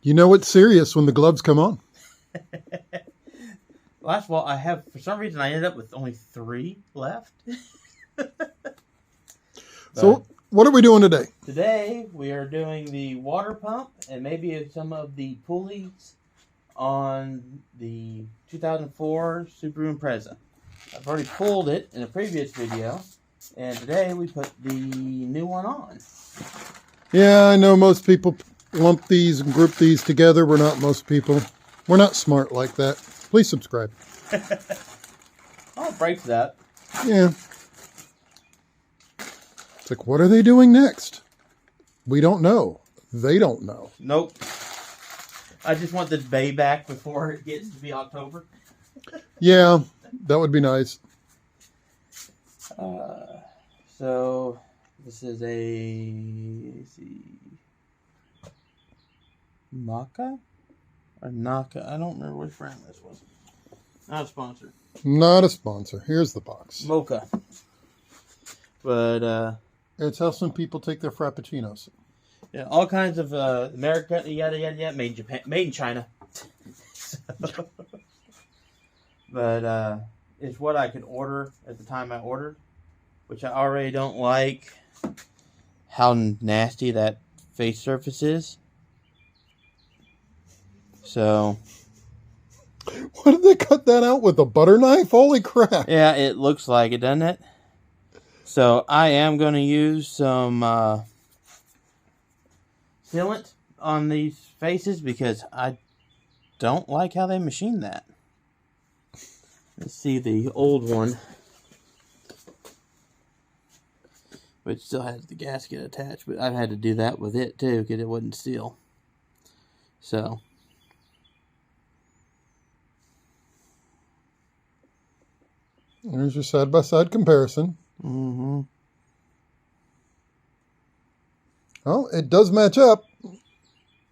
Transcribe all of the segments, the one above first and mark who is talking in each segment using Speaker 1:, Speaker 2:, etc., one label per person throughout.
Speaker 1: You know it's serious when the gloves come on.
Speaker 2: Last of all, I have, for some reason, I ended up with only 3 left.
Speaker 1: So, what are we doing today?
Speaker 2: Today, we are doing the water pump and maybe some of the pulleys on the 2004 Subaru Impreza. I've already pulled it in a previous video, and today we put the new one on. Yeah,
Speaker 1: I know most people lump these and group these together. We're not most people. We're not smart like that. Please subscribe.
Speaker 2: Oh, it breaks that.
Speaker 1: Yeah. It's like, what are they doing next? We don't know. They don't know.
Speaker 2: Nope. I just want this bay back before it gets to be October.
Speaker 1: Yeah, that would be nice.
Speaker 2: So, this is a, let's see, Maka? Or Naka? I don't remember which brand this was. Not a sponsor.
Speaker 1: Not a sponsor. Here's the box.
Speaker 2: Mocha. But,
Speaker 1: it's how some people take their frappuccinos.
Speaker 2: Yeah, all kinds of America, yada yada yada, made in Japan, made in China. But it's what I could order at the time I ordered, which I already don't like. How nasty that face surface is. So,
Speaker 1: what did they cut that out with, a butter knife? Holy crap!
Speaker 2: Yeah, it looks like it, doesn't it? So I am going to use some sealant on these faces because I don't like how they machine that. Let's see the old one, which still has the gasket attached, but I've had to do that with it too because it wouldn't seal. So
Speaker 1: there's your side-by-side comparison.
Speaker 2: Mm-hmm.
Speaker 1: Well, it does match up,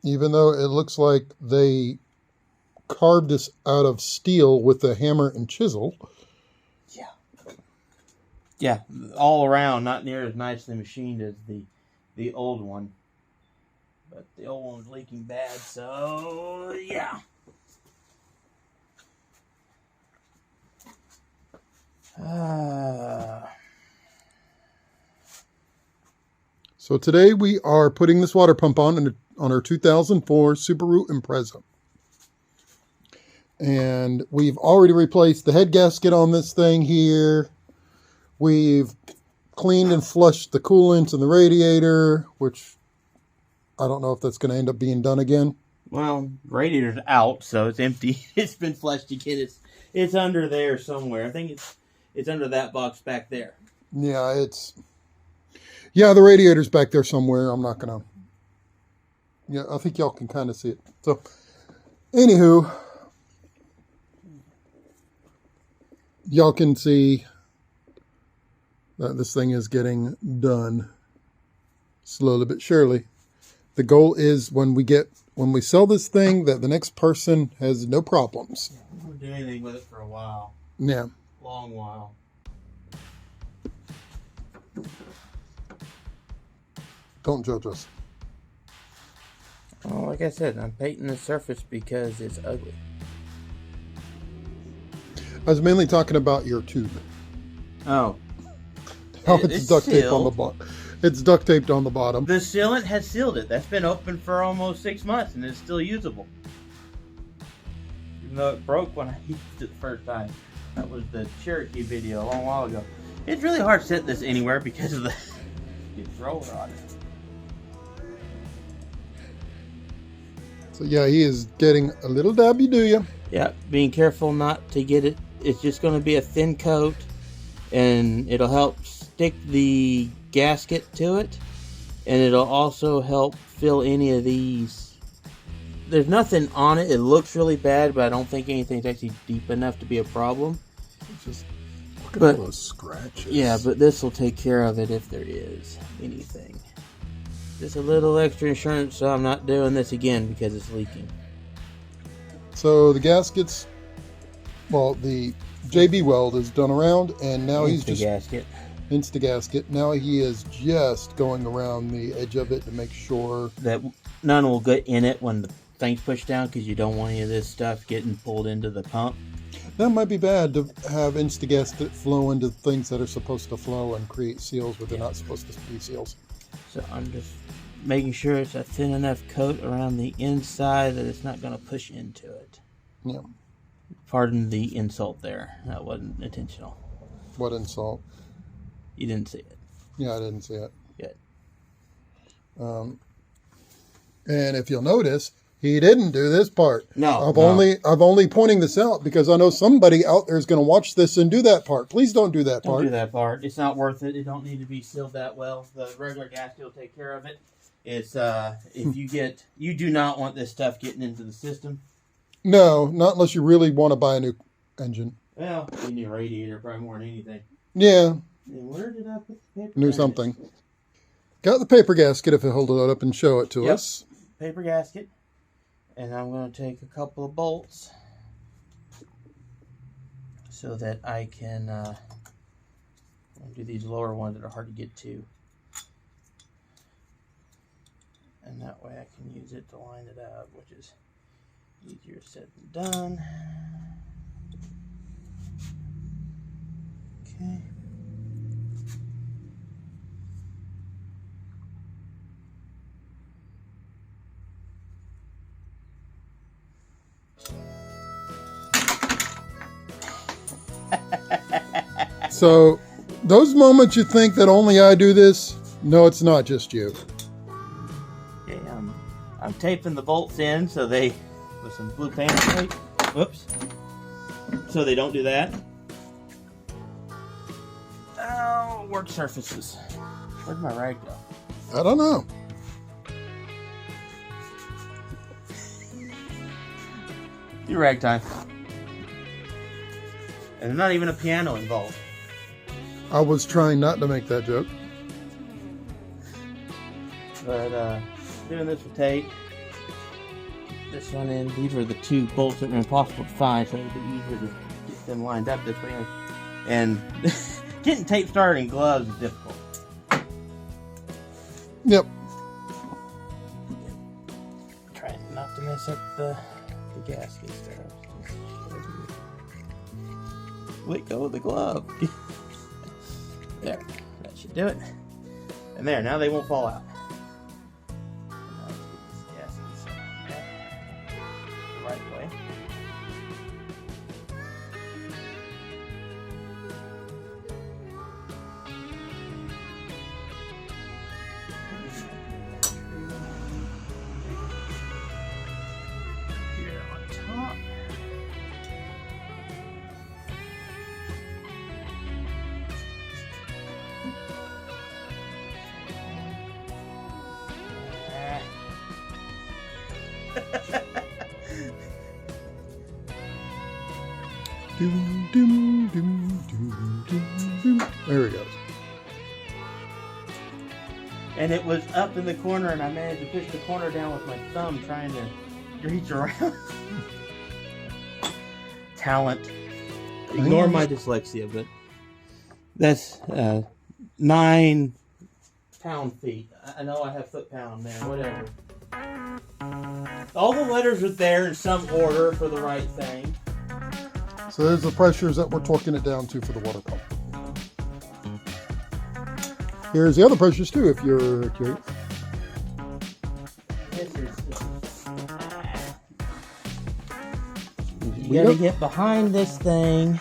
Speaker 1: even though it looks like they carved this out of steel with a hammer and chisel.
Speaker 2: Yeah. Yeah, all around, not near as nicely machined as the old one. But the old one was leaking bad, so yeah.
Speaker 1: So today we are putting this water pump on our 2004 Subaru Impreza. And we've already replaced the head gasket on this thing here. We've cleaned and flushed the coolant and the radiator, which I don't know if that's going to end up being done again.
Speaker 2: Well, radiator's out, so it's empty. It's been flushed again. It's under there somewhere. I think it's under that box back there.
Speaker 1: Yeah, the radiator's back there somewhere. I'm not going to... Yeah, I think y'all can kind of see it. So, anywho, y'all can see that this thing is getting done slowly but surely. The goal is when we sell this thing, that the next person has no problems.
Speaker 2: We won't do anything with it for a while.
Speaker 1: Yeah.
Speaker 2: Long while.
Speaker 1: Don't judge us.
Speaker 2: Well, like I said, I'm painting the surface because it's ugly.
Speaker 1: I was mainly talking about your tube.
Speaker 2: Oh.
Speaker 1: How it's duct taped on the bottom. It's duct taped on the bottom.
Speaker 2: The sealant has sealed it. That's been open for almost 6 months and it's still usable. Even though it broke when I used it the first time. That was the Cherokee video a long while ago. It's really hard to set this anywhere because of the roller on it.
Speaker 1: So yeah, he is getting a little dabby, do you?
Speaker 2: Yeah, being careful not to get it. It's just going to be a thin coat, and it'll help stick the gasket to it, and it'll also help fill any of these. There's nothing on it. It looks really bad, but I don't think anything's actually deep enough to be a problem.
Speaker 1: Just look at all those scratches.
Speaker 2: Yeah, but this will take care of it if there is anything. Just a little extra insurance, so I'm not doing this again because it's leaking.
Speaker 1: So the gaskets, well, the JB weld is done around, and now he's just Insta-gasket. Now he is just going around the edge of it to make sure
Speaker 2: that none will get in it when the things pushed down because you don't want any of this stuff getting pulled into the pump.
Speaker 1: That might be bad to have Instagas that flow into things that are supposed to flow and create seals where they're not supposed to be seals.
Speaker 2: So I'm just making sure it's a thin enough coat around the inside that it's not going to push into it.
Speaker 1: Yeah.
Speaker 2: Pardon the insult there. That wasn't intentional.
Speaker 1: What insult?
Speaker 2: You didn't see it.
Speaker 1: Yeah, I didn't see it.
Speaker 2: Good.
Speaker 1: And if you'll notice, he didn't do this part.
Speaker 2: No.
Speaker 1: I've only pointing this out because I know somebody out there is going to watch this and do that part. Please don't do that part.
Speaker 2: Don't do that part. It's not worth it. It don't need to be sealed that well. The regular gasket will take care of it. It's if you do not want this stuff getting into the system.
Speaker 1: No, not unless you really want to buy a new engine.
Speaker 2: Well, you need a radiator probably more than anything.
Speaker 1: Yeah.
Speaker 2: And where did I put the paper?
Speaker 1: Knew something. Got the paper gasket if you hold it up and show it to us.
Speaker 2: Paper gasket. And I'm going to take a couple of bolts so that I can do these lower ones that are hard to get to. And that way I can use it to line it up, which is easier said than done. Okay.
Speaker 1: So, those moments you think that only I do this, no, it's not just you.
Speaker 2: Okay, I'm taping the bolts in so they, with some blue paint tape. Whoops. So they don't do that. Oh, work surfaces. Where'd my rag go?
Speaker 1: I don't know.
Speaker 2: Do rag time. And there's not even a piano involved.
Speaker 1: I was trying not to make that joke.
Speaker 2: But doing this with tape. This one in. These are the two bolts that were impossible to find, so it'd be easier to get them lined up this way. And getting tape started in gloves is difficult.
Speaker 1: Yep.
Speaker 2: Trying not to mess up the gaskets there. Let go of the glove. There, that should do it. And there, now they won't fall out. Now let's get these gaskets the right way. Here on top.
Speaker 1: Doom, doom, doom, doom, doom, doom. There he goes.
Speaker 2: And it was up in the corner, and I managed to push the corner down with my thumb trying to reach around. Talent. Ignore my dyslexia, but that's 9 pound-feet. I know I have foot-pound there, whatever. All the letters are there in some order for the right thing.
Speaker 1: So there's the pressures that we're torquing it down to for the water pump. Here's the other pressures too, if you're curious.
Speaker 2: You gotta get behind this thing.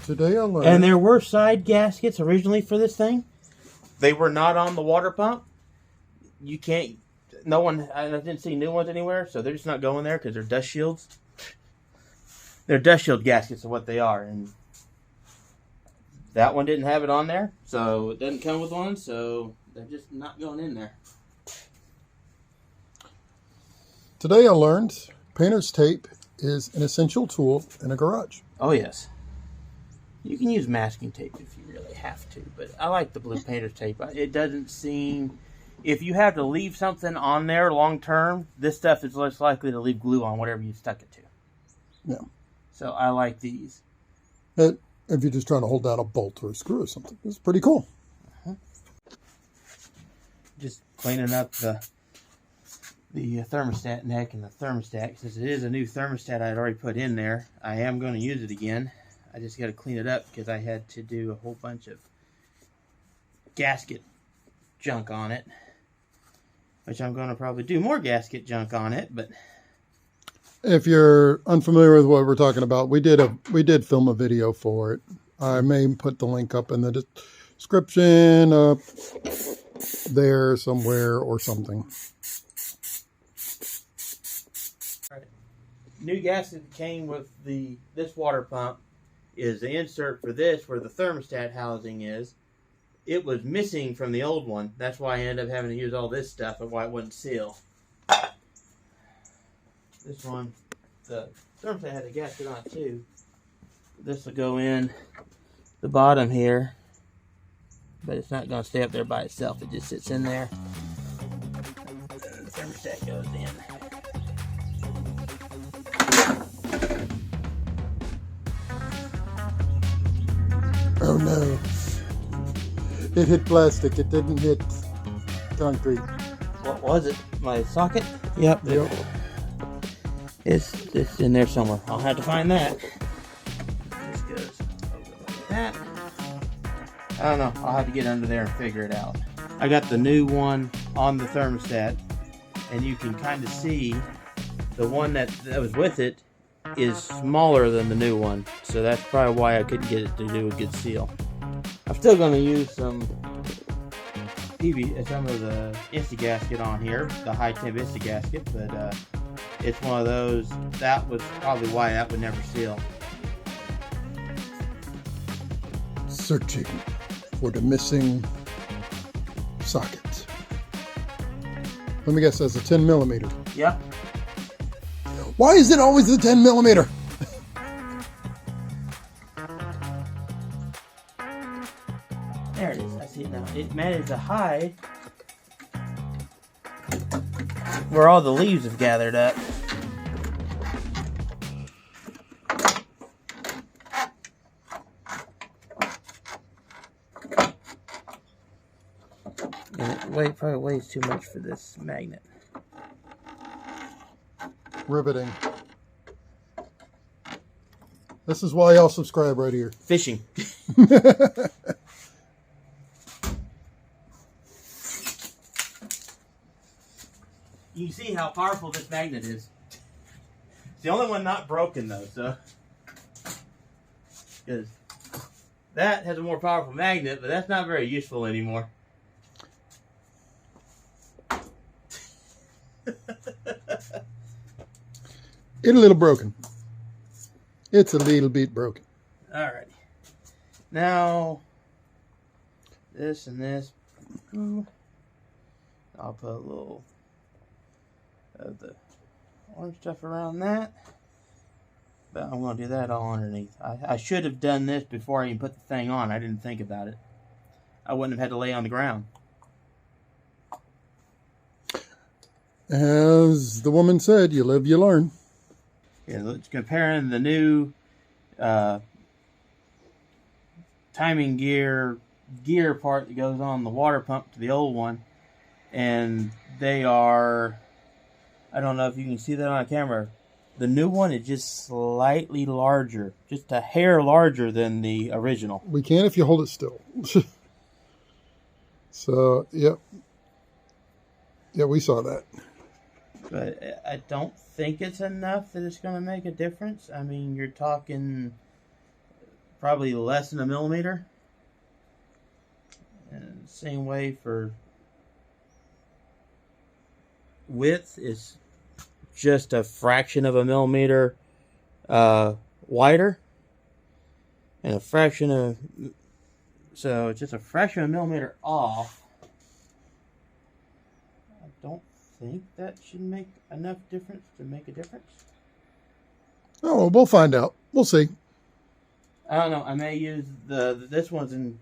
Speaker 1: Today I learned.
Speaker 2: And there were side gaskets originally for this thing. They were not on the water pump. You can't. No one. I didn't see new ones anywhere, so they're just not going there because they're dust shields. They're dust shield gaskets are what they are, and that one didn't have it on there, so it doesn't come with one. So they're just not going in there.
Speaker 1: Today I learned painter's tape is an essential tool in a garage.
Speaker 2: Oh yes. You can use masking tape if you really have to, but I like the blue painter's tape. It doesn't seem... If you have to leave something on there long term, this stuff is less likely to leave glue on whatever you stuck it to.
Speaker 1: Yeah.
Speaker 2: So I like these.
Speaker 1: If you're just trying to hold down a bolt or a screw or something, it's pretty cool.
Speaker 2: Just cleaning up the thermostat neck and the thermostat. Since it is a new thermostat I had already put in there, I am going to use it again. I just got to clean it up because I had to do a whole bunch of gasket junk on it. Which I'm going to probably do more gasket junk on it, but...
Speaker 1: If you're unfamiliar with what we're talking about, we did film a video for it. I may put the link up in the description up there somewhere or something.
Speaker 2: Right. New gasket that came with this water pump is the insert for this where the thermostat housing is. It was missing from the old one. That's why I ended up having to use all this stuff and why it wouldn't seal. This one, the thermostat had a gasket on it too. This will go in the bottom here, but it's not going to stay up there by itself. It just sits in there. And the thermostat goes in.
Speaker 1: Oh no. It hit plastic. It didn't hit concrete.
Speaker 2: What was it? My socket? Yep.
Speaker 1: Yep.
Speaker 2: It's in there somewhere. I'll have to find that. This goes over like that. I don't know. I'll have to get under there and figure it out. I got the new one on the thermostat, and you can kind of see the one that was with it is smaller than the new one. So that's probably why I couldn't get it to do a good seal. I'm still going to use some of the Insta-gasket on here, the high-temp Insta-gasket, but it's one of those, that was probably why that would never seal.
Speaker 1: Searching for the missing socket. Let me guess, that's a 10 millimeter.
Speaker 2: Yep.
Speaker 1: Why is it always the 10 millimeter?
Speaker 2: There it is. I see it now. It managed to hide where all the leaves have gathered up. And it probably weighs too much for this magnet.
Speaker 1: Riveting. This is why y'all subscribe right here.
Speaker 2: Fishing. You can see how powerful this magnet is. It's the only one not broken though, so. Because that has a more powerful magnet, but that's not very useful anymore.
Speaker 1: It's a little broken. It's a little bit broken.
Speaker 2: Alrighty. Now, this and this. I'll put a little of the orange stuff around that. But I'm going to do that all underneath. I should have done this before I even put the thing on. I didn't think about it. I wouldn't have had to lay on the ground.
Speaker 1: As the woman said, you live, you learn.
Speaker 2: Yeah, let's comparing the new timing gear part that goes on the water pump to the old one. And they are, I don't know if you can see that on camera. The new one is just slightly larger, just a hair larger than the original.
Speaker 1: We can if you hold it still. So, yep. Yeah, we saw that.
Speaker 2: But I don't think it's enough that it's going to make a difference. I mean, you're talking probably less than a millimeter. And same way for width is just a fraction of a millimeter wider. And a fraction of... So it's just a fraction of a millimeter off. I don't think that should make enough difference to make a difference.
Speaker 1: Oh, we'll find out. We'll see.
Speaker 2: I don't know. I may use this one's in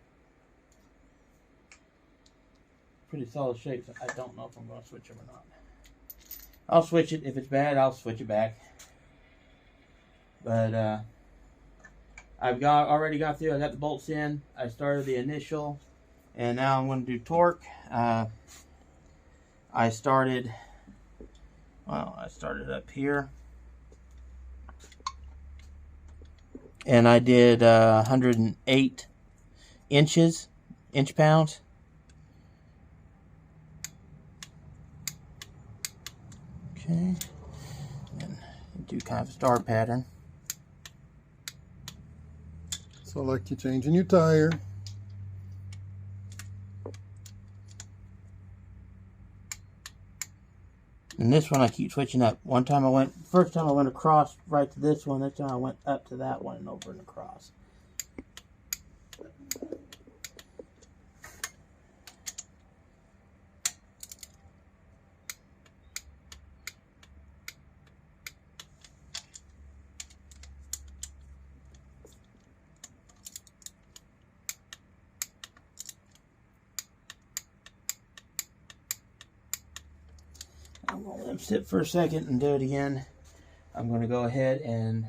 Speaker 2: pretty solid shape, so I don't know if I'm going to switch them or not. I'll switch it. If it's bad, I'll switch it back. But I've already got through. I got the bolts in. I started the initial, and now I'm going to do torque. I started up here, and I did 108 inch-pounds. Okay, and do kind of a star pattern.
Speaker 1: So like you're changing your tire.
Speaker 2: And this one I keep switching up. First time I went across right to this one. This time I went up to that one and over and across. I'm going to let them sit for a second and do it again. I'm going to go ahead and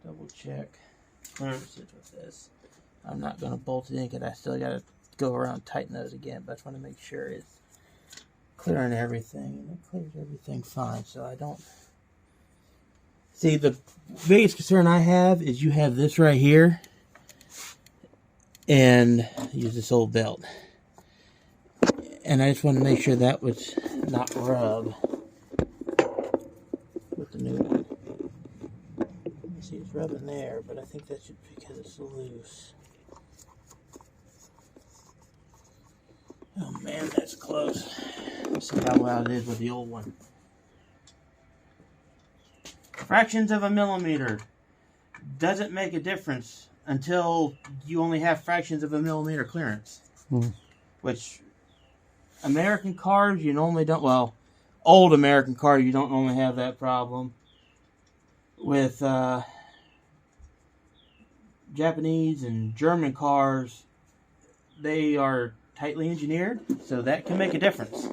Speaker 2: double check clearances with this. I'm not going to bolt it in because I still got to go around and tighten those again, but I just want to make sure it's clearing everything. And it clears everything fine, so I don't... See, the biggest concern I have is you have this right here, and use this old belt. And I just want to make sure that was not rub with the new one. See, it's rubbing there, but I think that's because it's loose. Oh man, that's close. Let's see how loud it is with the old one. Fractions of a millimeter doesn't make a difference until you only have fractions of a millimeter clearance. Which American cars, you normally don't, well, old American cars, you don't normally have that problem. With Japanese and German cars, they are tightly engineered, so that can make a difference.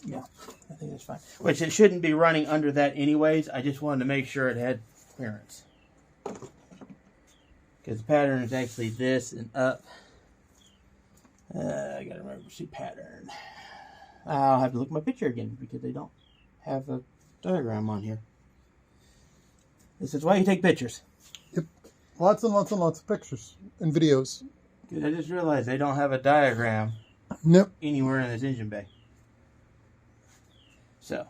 Speaker 2: Yeah, I think that's fine. Which it shouldn't be running under that anyways. I just wanted to make sure it had clearance. Because the pattern is actually this and up. I gotta remember to see pattern. I'll have to look at my picture again because they don't have a diagram on here. This is why you take pictures.
Speaker 1: Yep. Lots and lots and lots of pictures and videos.
Speaker 2: Because I just realized they don't have a diagram anywhere in this engine bay. So.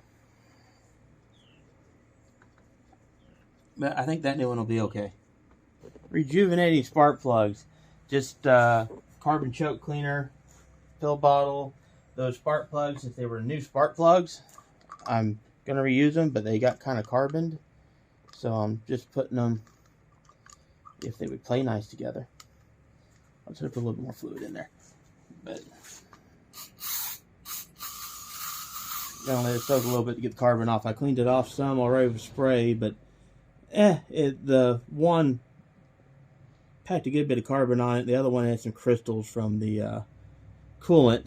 Speaker 2: But I think that new one will be okay. Rejuvenating spark plugs. Just carbon choke cleaner, pill bottle. Those spark plugs, if they were new spark plugs, I'm going to reuse them, but they got kind of carboned. So I'm just putting them, if they would play nice together. I'll just put a little bit more fluid in there. But gonna let it soak a little bit to get the carbon off. I cleaned it off some already with spray, but the one packed a good bit of carbon on it. The other one had some crystals from the coolant.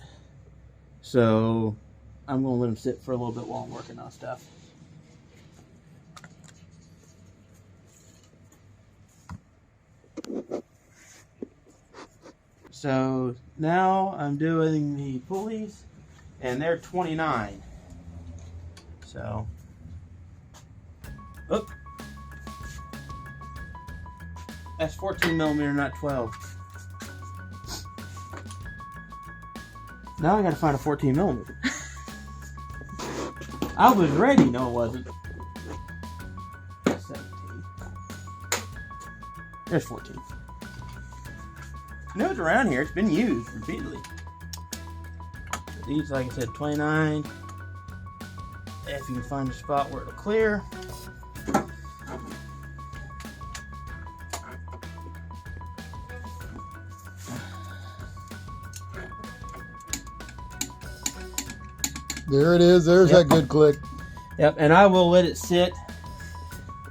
Speaker 2: So I'm going to let them sit for a little bit while I'm working on stuff. So now I'm doing the pulleys, and they're 29. So, that's 14 millimeter, not 12. Now I gotta find a 14 millimeter. I was ready. No, it wasn't. 17. There's 14. No, it's around here. It's been used repeatedly. These, like I said, 29. If you can find a spot where it'll clear.
Speaker 1: There it is. There's that good click.
Speaker 2: Yep, and I will let it sit.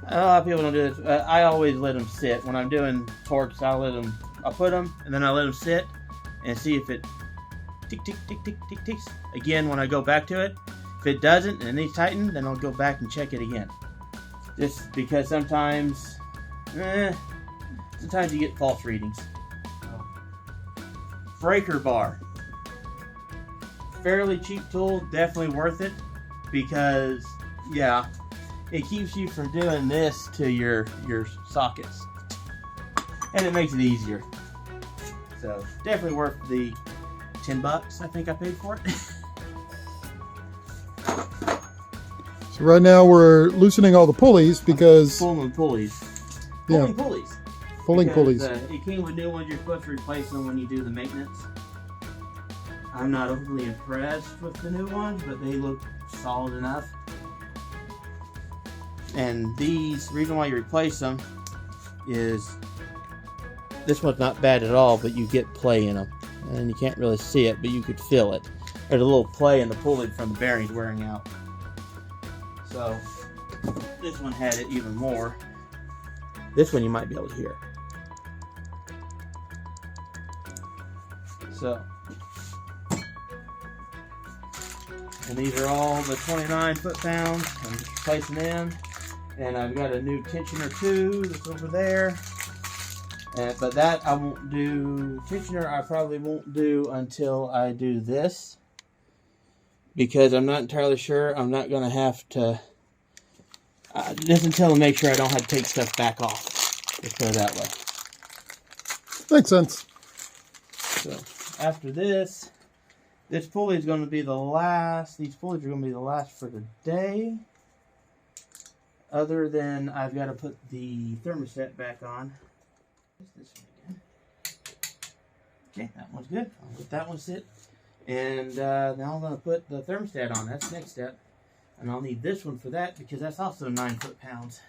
Speaker 2: A lot of people don't do this. I always let them sit. When I'm doing torques, I'll put them, and then I let them sit and see if it tick, tick, tick, tick, tick, ticks. Again, when I go back to it, if it doesn't and it needs tightened, then I'll go back and check it again. Just because sometimes you get false readings. Breaker bar. Fairly cheap tool, definitely worth it, because yeah, it keeps you from doing this to your sockets, and it makes it easier. So definitely worth the $10 I think I paid for it.
Speaker 1: So right now we're loosening all the pulleys because
Speaker 2: pulling pulleys.
Speaker 1: Yeah. Pulling pulleys.
Speaker 2: It came with new ones. You're supposed to replace them when you do the maintenance. I'm not overly impressed with the new ones, but they look solid enough. And these, reason why you replace them is this one's not bad at all, but you get play in them. And you can't really see it, but you could feel it. There's a little play in the pulley from the bearings wearing out. So this one had it even more. This one you might be able to hear. So, and these are all the 29 foot-pounds. I'm just replacing them. And I've got a new tensioner too that's over there. But that I won't do. Tensioner I probably won't do until I do this. Because I'm not entirely sure. I'm not going to have to. Just until I make sure I don't have to take stuff back off. Let's put it that way.
Speaker 1: Makes sense.
Speaker 2: So after this pulley is going to be the last. These pulleys are going to be the last for the day. Other than I've got to put the thermostat back on. This one again. Okay, that one's good. I'll let that one sit. And now I'm going to put the thermostat on. That's the next step. And I'll need this one for that because that's also 9 foot-pounds.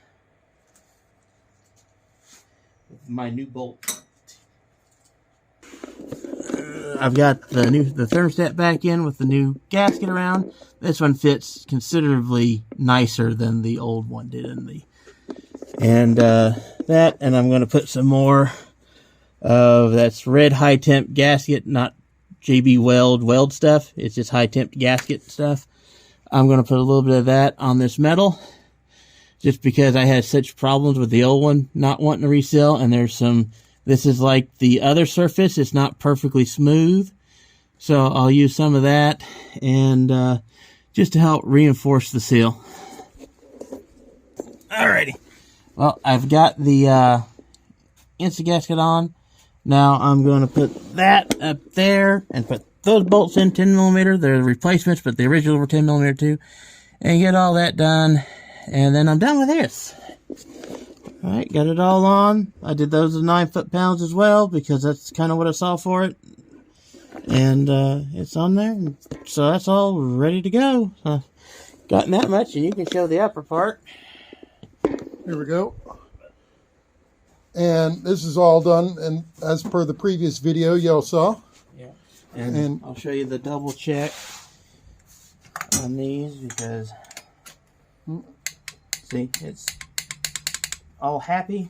Speaker 2: With my new bolt. I've got the thermostat back in with the new gasket around. This one fits considerably nicer than the old one did in the. And and I'm going to put some more of that's red high temp gasket, not JB weld stuff. It's just high temp gasket stuff. I'm going to put a little bit of that on this metal, just because I had such problems with the old one not wanting to reseal, and there's some. This is like the other surface. It's not perfectly smooth. So I'll use some of that and just to help reinforce the seal. Alrighty. Well, I've got the instant gasket on. Now I'm going to put that up there and put those bolts in 10mm. They're replacements, but the original were 10mm too. And get all that done. And then I'm done with this. Alright, got it all on. I did those at 9 foot-pounds as well, because that's kind of what I saw for it. And it's on there. So that's all ready to go. Gotten that much, and you can show the upper part.
Speaker 1: Here we go. And this is all done, and as per the previous video y'all saw.
Speaker 2: Yeah. And I'll show you the double check on these, because see, it's all happy,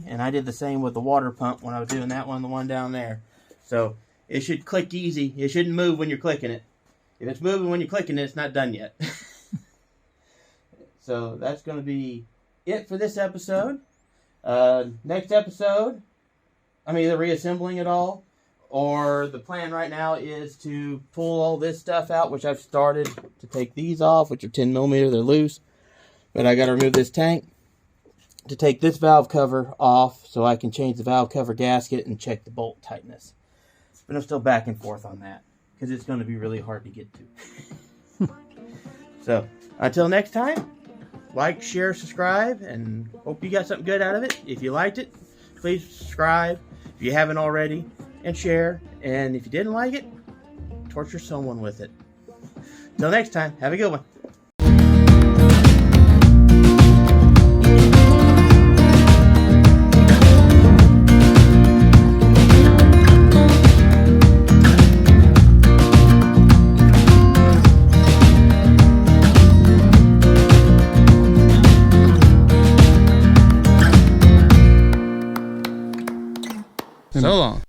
Speaker 2: and I did the same with the water pump when I was doing that one, the one down there. So it should click easy. It shouldn't move when you're clicking it. If it's moving when you're clicking it, it's not done yet. So that's going to be it for this episode. Next episode, I'm either reassembling it all, or the plan right now is to pull all this stuff out, which I've started to take these off, which are 10mm, they're loose. But I got to remove this tank to take this valve cover off so I can change the valve cover gasket and check the bolt tightness. But I'm still back and forth on that because it's going to be really hard to get to. So until next time, like, share, subscribe, and hope you got something good out of it. If you liked it, please subscribe if you haven't already, and share. And if you didn't like it, torture someone with it. Till next time, have a good one.
Speaker 3: So long.